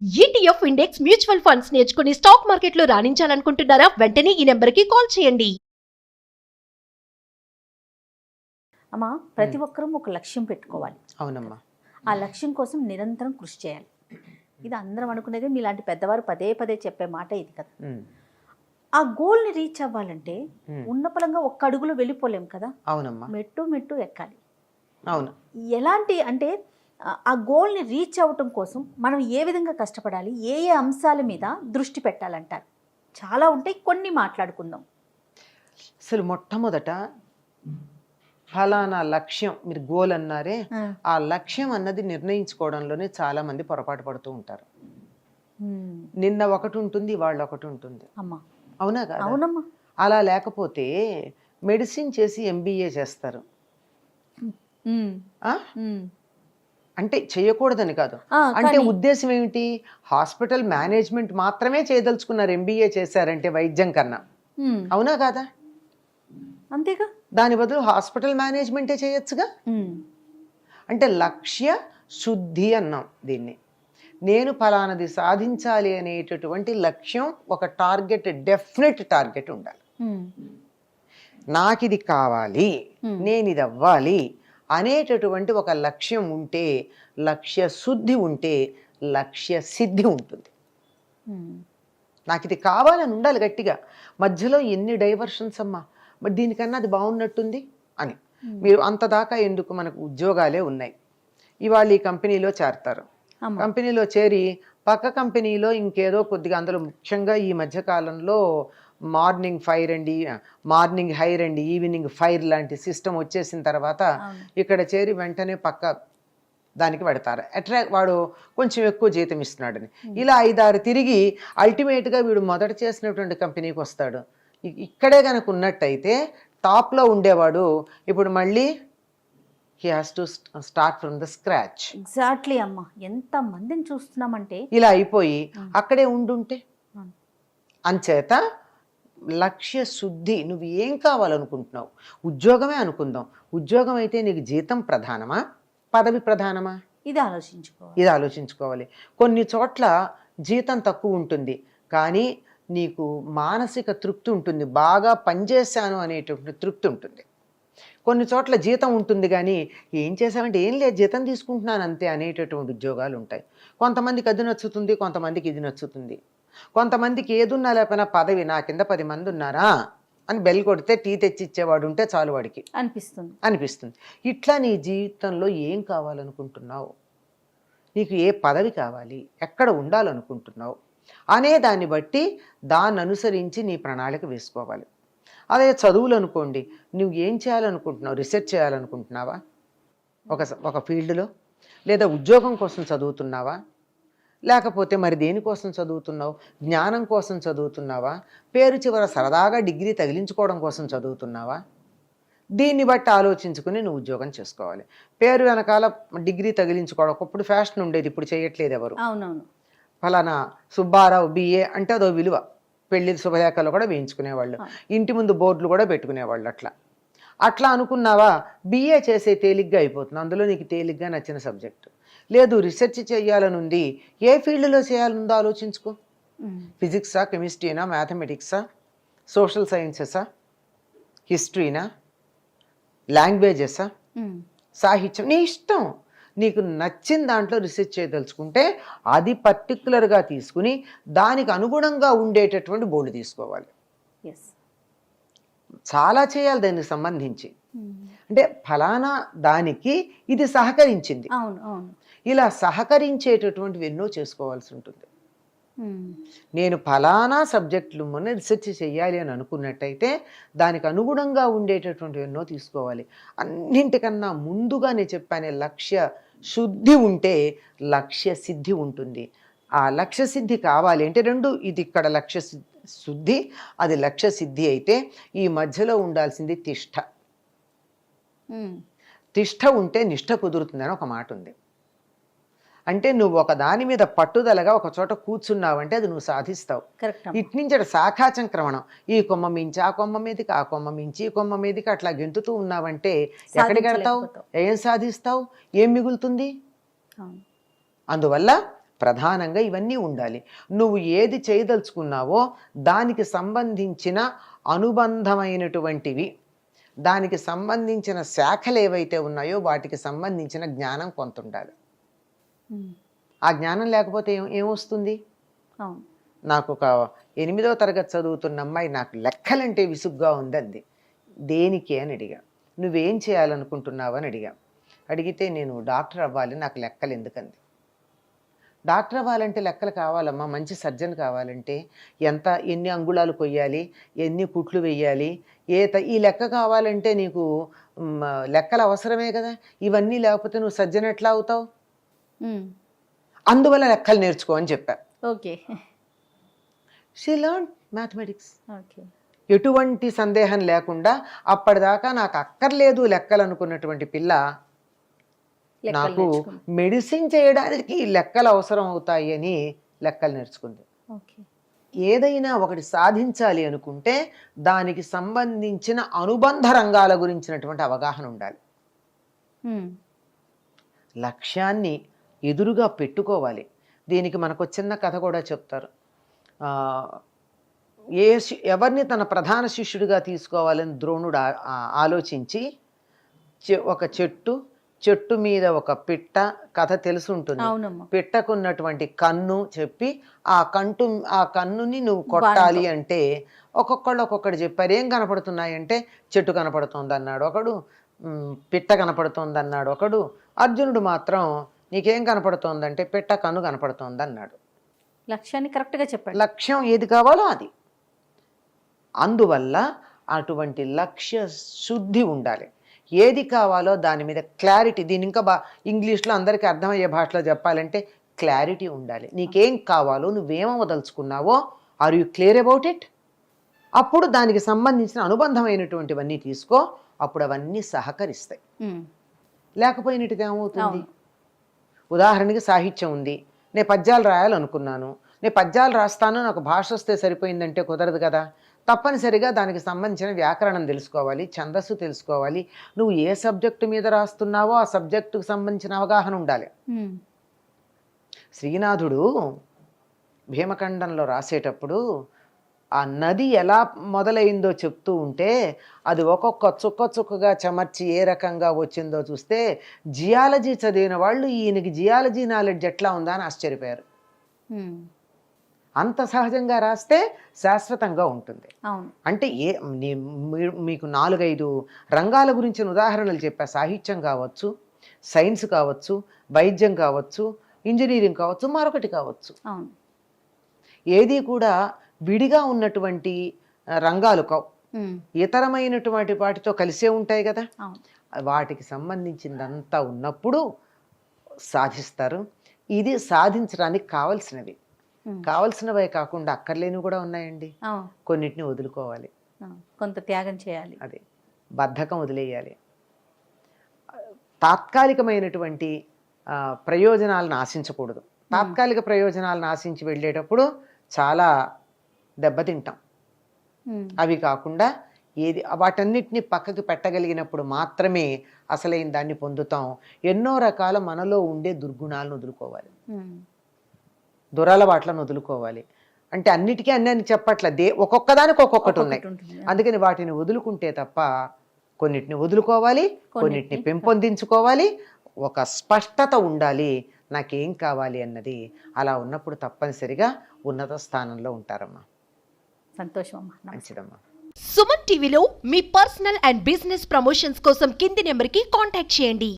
ETF index mutual funds నేర్చుకుని stock మార్కెట్లో రాణించాలనుకుంటున్నారా? వెంటనే ఈ నెంబర్కి కాల్ చేయండి. అమ్మా, ప్రతి ఒక్కరూ ఒక లక్ష్యం పెట్టుకోవాలి. అవునమ్మా. ఆ లక్ష్యం కోసం నిరంతరం కృషి చేయాలి. ఇది అందరం అనుకునేది. మీలాంటి పెద్దవారు పదే పదే చెప్పే మాట ఇది కదా. ఆ గోల్ని రీచ్ అవ్వాలంటే ఉన్న పలంగా ఒక్క అడుగులో వెళ్ళిపోలేం కదా. అవునమ్మా. మెట్టు ఎక్కాలి. అవును. ఎలాంటి అంటే ఆ గోల్ని రీచ్ అవ్వటం కోసం మనం ఏ విధంగా కష్టపడాలి, ఏ అంశాల మీద దృష్టి పెట్టాలంటారు? చాలా ఉంటాయి, కొన్ని మాట్లాడుకుందాం. అసలు మొట్టమొదట ఫలానా లక్ష్యం, మీరు గోల్ అన్నారే, ఆ లక్ష్యం అన్నది నిర్ణయించుకోవడంలోనే చాలా మంది పొరపాటు పడుతూ ఉంటారు. నిన్న ఒకటి ఉంటుంది, వాళ్ళు ఒకటి ఉంటుంది. అమ్మా, అవునా కదా? అవునమ్మా. అలా లేకపోతే మెడిసిన్ చేసి ఎంబీఏ చేస్తారు. అంటే చేయకూడదని కాదు, అంటే ఉద్దేశం ఏమిటి? హాస్పిటల్ మేనేజ్మెంట్ మాత్రమే చేయదలుచుకున్నారు ఎంబీఏ చేశారంటే వైద్యం కన్నా. అవునా కాదా? అంతేగా. దాని బదులు హాస్పిటల్ మేనేజ్మెంటే చేయొచ్చుగా. అంటే లక్ష్య శుద్ధి అన్నాం దీన్ని. నేను ఫలానది సాధించాలి అనేటటువంటి లక్ష్యం, ఒక టార్గెట్, డెఫినెట్ టార్గెట్ ఉండాలి. నాకు ఇది కావాలి, నేను ఇది అవ్వాలి అనేటటువంటి ఒక లక్ష్యం ఉంటే, లక్ష్య శుద్ధి ఉంటే లక్ష్య సిద్ధి ఉంటుంది. నాకు ఇది కావాలని ఉండాలి గట్టిగా. మధ్యలో ఎన్ని డైవర్షన్స్ అమ్మా, మరి దీనికన్నా అది బాగున్నట్టుంది అని. మీరు అంతదాకా ఎందుకు? మనకు ఉద్యోగాలే ఉన్నాయి. ఇవాళ ఈ కంపెనీలో చేరతారు, కంపెనీలో చేరి పక్క కంపెనీలో ఇంకేదో కొద్దిగా, అందులో ముఖ్యంగా ఈ మధ్యకాలంలో morning hire and evening fire లాంటి సిస్టమ్ వచ్చేసిన తర్వాత ఇక్కడ చేరి వెంటనే పక్క దానికి పెడతారు. వాడు కొంచెం ఎక్కువ జీతం ఇస్తున్నాడని. ఇలా 5-6 తిరిగి అల్టిమేట్గా వీడు మొదట చేసినటువంటి కంపెనీకి వస్తాడు. ఇక్కడే కనుక ఉన్నట్టయితే టాప్లో ఉండేవాడు ఇప్పుడు మళ్ళీ he has to start from the scratch. Exactly అమ్మా. ఎంత మందిని చూస్తున్నామంటే ఇలా అయిపోయి అక్కడే ఉండుంటే. అంచేత లక్ష్య శుద్ధి. నువ్వు ఏం కావాలనుకుంటున్నావు? ఉద్యోగమే అనుకుందాం. ఉద్యోగం అయితే నీకు జీతం ప్రధానమా, పదవి ప్రధానమా? ఇది ఆలోచించుకోవాలి. కొన్ని చోట్ల జీతం తక్కువ ఉంటుంది, కానీ నీకు మానసిక తృప్తి ఉంటుంది, బాగా పనిచేశాను అనేటువంటి తృప్తి ఉంటుంది. కొన్ని చోట్ల జీతం ఉంటుంది కానీ ఏం చేసామంటే ఏం లేదు, జీతం తీసుకుంటున్నాను అంతే అనేటటువంటి ఉద్యోగాలు ఉంటాయి. కొంతమందికి అది నచ్చుతుంది, కొంతమందికి ఇది నచ్చుతుంది. కొంతమందికి ఏదున్నా లేకపోయినా పదవి, నా కింద 10 మంది ఉన్నారా అని బెల్ కొడితే టీ తెచ్చి ఇచ్చేవాడు ఉంటే చాలు వాడికి అనిపిస్తుంది. ఇట్లా నీ జీవితంలో ఏం కావాలనుకుంటున్నావు, నీకు ఏ పదవి కావాలి, ఎక్కడ ఉండాలనుకుంటున్నావు అనే దాన్ని బట్టి దాన్ని అనుసరించి నీ ప్రణాళిక వేసుకోవాలి. అదే చదువులు అనుకోండి, నువ్వు ఏం చేయాలనుకుంటున్నావు? రీసెర్చ్ చేయాలనుకుంటున్నావా ఒక ఫీల్డ్లో? లేదా ఉద్యోగం కోసం చదువుతున్నావా? లేకపోతే మరి దేనికోసం చదువుతున్నావు? జ్ఞానం కోసం చదువుతున్నావా? పేరు చివర సరదాగా డిగ్రీ తగిలించుకోవడం కోసం చదువుతున్నావా? దీన్ని బట్టి ఆలోచించుకుని నువ్వు ఉద్యోగం చేసుకోవాలి. పేరు వెనకాల డిగ్రీ తగిలించుకోవడం ఒకప్పుడు ఫ్యాషన్ ఉండేది, ఇప్పుడు చేయట్లేదు ఎవరు. అవునవును. ఫలానా సుబ్బారావు BA అంటే అదో విలువ. పెళ్లి శుభలేఖలు కూడా వేయించుకునేవాళ్ళు, ఇంటి ముందు బోర్డులు కూడా పెట్టుకునేవాళ్ళు. అట్లా అనుకున్నావా? BA చేసే తేలిగ్గా అయిపోతుంది, అందులో నీకు తేలిగ్గా నచ్చిన సబ్జెక్టు. లేదు రీసెర్చ్ చేయాలని ఉంది, ఏ ఫీల్డ్లో చేయాలనుందో ఆలోచించుకో. ఫిజిక్సా, కెమిస్ట్రీనా, మ్యాథమెటిక్సా, సోషల్ సైన్సెసా, హిస్టరీనా, లాంగ్వేజెసా, సాహిత్యం, నీ ఇష్టం. నీకు నచ్చిన దాంట్లో రీసెర్చ్ చేయదలుచుకుంటే అది పర్టికులర్గా తీసుకుని దానికి అనుగుణంగా ఉండేటటువంటి బోర్డు తీసుకోవాలి. చాలా చేయాలి దానికి సంబంధించి. అంటే ఫలానా దానికి ఇది సహకరించింది, ఇలా సహకరించేటటువంటివి ఎన్నో చేసుకోవాల్సి ఉంటుంది. నేను ఫలానా సబ్జెక్టులు మొన్న రీసెర్చ్ చేయాలి అని అనుకున్నట్టయితే దానికి అనుగుణంగా ఉండేటటువంటివి ఎన్నో తీసుకోవాలి. అన్నింటికన్నా ముందుగా నేను చెప్పానే, లక్ష్య శుద్ధి ఉంటే లక్ష్య సిద్ధి ఉంటుంది. ఆ లక్ష్య సిద్ధి కావాలి అంటే రెండు, ఇది ఇక్కడ లక్ష్య శుద్ధి, అది లక్ష్య సిద్ధి అయితే ఈ మధ్యలో ఉండాల్సింది తిష్ట. తిష్ట ఉంటే నిష్ఠ కుదురుతుందని ఒక మాట ఉంది. అంటే నువ్వు ఒక దాని మీద పట్టుదలగా ఒక చోట కూర్చున్నావంటే అది నువ్వు సాధిస్తావు. ఇటు నుంచి అటు శాఖాచంక్రమణం, ఈ కొమ్మ మించి ఆ కొమ్మ మీదకి, ఆ కొమ్మ మించి ఈ కొమ్మ మీదకి అట్లా గెంతుతూ ఉన్నావంటే ఎక్కడికి వెళ్తావు? ఏం సాధిస్తావు? ఏం మిగులుతుంది? అందువల్ల ప్రధానంగా ఇవన్నీ ఉండాలి. నువ్వు ఏది చేయదలుచుకున్నావో దానికి సంబంధించిన అనుబంధమైనటువంటివి, దానికి సంబంధించిన శాఖలు ఏవైతే ఉన్నాయో వాటికి సంబంధించిన జ్ఞానం కొంత ఉండాలి. ఆ జ్ఞానం లేకపోతే ఏమొస్తుంది? అవును. నాకు ఒక 8వ తరగతి చదువుతున్న అమ్మాయి నాకు లెక్కలంటే విసుగ్గా ఉందంది. దేనికి అని అడిగా. నువ్వేం చేయాలనుకుంటున్నావు అని అడిగా. అడిగితే నేను డాక్టర్ అవ్వాలి, నాకు లెక్కలు ఎందుకంది. డాక్టర్ అవ్వాలంటే లెక్కలు కావాలమ్మా, మంచి సర్జన్ కావాలంటే ఎన్ని అంగుళాలు కొయ్యాలి, ఎన్ని కుట్లు వెయ్యాలి, ఈ లెక్క కావాలంటే నీకు లెక్కలు అవసరమే కదా. ఇవన్నీ లేకపోతే నువ్వు సర్జన్ ఎట్లా అవుతావు? అందువల్ల లెక్కలు నేర్చుకో అని చెప్పా. Okay. She learn mathematics. Okay. ఎటువంటి సందేహం లేకుండా. అప్పటిదాకా నాకు అక్కర్లేదు లెక్కలు అనుకున్నటువంటి పిల్ల నాకు మెడిసిన్ చేయడానికి లెక్కలు అవసరం అవుతాయి అని లెక్కలు నేర్చుకుంది. ఓకే. ఏదైనా ఒకటి సాధించాలి అనుకుంటే దానికి సంబంధించిన అనుబంధ రంగాల గురించినటువంటి అవగాహన ఉండాలి. లక్ష్యాన్ని ఎదురుగా పెట్టుకోవాలి. దీనికి మనకు చిన్న కథ కూడా చెప్తారు. ఎవరిని తన ప్రధాన శిష్యుడిగా తీసుకోవాలని ద్రోణుడు ఆలోచించి ఒక చెట్టు మీద ఒక పిట్ట, కథ తెలుసుంటుంది, పిట్టకున్నటువంటి కన్ను చెప్పి ఆ కన్నుని నువ్వు కొట్టాలి అంటే ఒక్కొక్కడు చెప్పారు. ఏం కనపడుతున్నాయంటే చెట్టు కనపడుతోంది అన్నాడు ఒకడు, పిట్ట కనపడుతోంది అన్నాడు ఒకడు. అర్జునుడు మాత్రం నీకేం కనపడుతోందంటే పిట్ట కన్ను కనపడుతోంది అన్నాడు. లక్ష్యాన్ని కరెక్ట్గా చెప్పాడు. లక్ష్యం ఏది కావాలో అది. అందువల్ల అటువంటి లక్ష్య శుద్ధి ఉండాలి. ఏది కావాలో దాని మీద క్లారిటీ. దీని ఇంకా ఇంగ్లీష్లో అందరికీ అర్థమయ్యే భాషలో చెప్పాలంటే క్లారిటీ ఉండాలి. నీకేం కావాలో, నువ్వేమవదలుచుకున్నావో, are you clear about it? అప్పుడు దానికి సంబంధించిన అనుబంధమైనటువంటివన్నీ తీసుకో, అప్పుడు అవన్నీ సహకరిస్తాయి. లేకపోయినట్టుగా ఏమవుతుంది? ఉదాహరణకి సాహిత్యం ఉంది, నేను పద్యాలు రాయాలనుకున్నాను, నేను పద్యాలు రాస్తాను, నాకు భాష వస్తే సరిపోయిందంటే కుదరదు కదా. తప్పనిసరిగా దానికి సంబంధించిన వ్యాకరణం తెలుసుకోవాలి, ఛందస్సు తెలుసుకోవాలి. నువ్వు ఏ సబ్జెక్టు మీద రాస్తున్నావో ఆ సబ్జెక్టుకు సంబంధించిన అవగాహన ఉండాలి. శ్రీనాథుడు భీమఖండంలో రాసేటప్పుడు ఆ నది ఎలా మొదలైందో చెప్తూ ఉంటే అది ఒక్కొక్క చుక్కగా చెమర్చి ఏ రకంగా వచ్చిందో చూస్తే జియాలజీ చదివిన వాళ్ళు ఈయనకి జియాలజీ నాలెడ్జ్ ఎట్లా ఉందా అని ఆశ్చర్యపోయారు. అంత సహజంగా రాస్తే శాశ్వతంగా ఉంటుంది. అంటే మీకు 4-5 రంగాల గురించిన ఉదాహరణలు చెప్పా. సాహిత్యం కావచ్చు, సైన్స్ కావచ్చు, వైద్యం కావచ్చు, ఇంజనీరింగ్ కావచ్చు, మరొకటి కావచ్చు. ఏది కూడా విడిగా ఉన్నటువంటి రంగాలు కావు, ఇతరమైనటువంటి వాటితో కలిసే ఉంటాయి కదా. వాటికి సంబంధించిందంతా ఉన్నప్పుడు సాధిస్తారు. ఇది సాధించడానికి కావలసినవి. కావలసినవే కాకుండా అక్కర్లేనివి కూడా ఉన్నాయండి. కొన్నిటిని వదులుకోవాలి, కొంత త్యాగం చేయాలి. అదే బద్ధకం వదిలేయాలి. తాత్కాలికమైనటువంటి ప్రయోజనాలను ఆశించకూడదు. తాత్కాలిక ప్రయోజనాలను ఆశించి వెళ్ళేటప్పుడు చాలా దెబ్బతింటాం. అవి కాకుండా వాటన్నిటిని పక్కకి పెట్టగలిగినప్పుడు మాత్రమే అసలైన దాన్ని పొందుతాం. ఎన్నో రకాల మనలో ఉండే దుర్గుణాలను వదులుకోవాలి, దురలవాట్లను వదులుకోవాలి. అంటే అన్నిటికీ అన్నీ చెప్పట్ల, ఒక్కొక్కదానికి ఒక్కొక్కటి ఉన్నాయి. అందుకని వాటిని వదులుకుంటే తప్ప కొన్నిటిని వదులుకోవాలి, కొన్నిటిని పెంపొందించుకోవాలి. ఒక స్పష్టత ఉండాలి, నాకేం కావాలి అన్నది. అలా ఉన్నప్పుడు తప్పనిసరిగా ఉన్నత స్థానంలో ఉంటారమ్మా. సంతోషం అమ్మా. మంచిదమ్మా. సుమన్ టీవీలో మీ పర్సనల్ అండ్ బిజినెస్ ప్రమోషన్స్ కోసం కింది నెంబర్కి కాంటాక్ట్ చేయండి.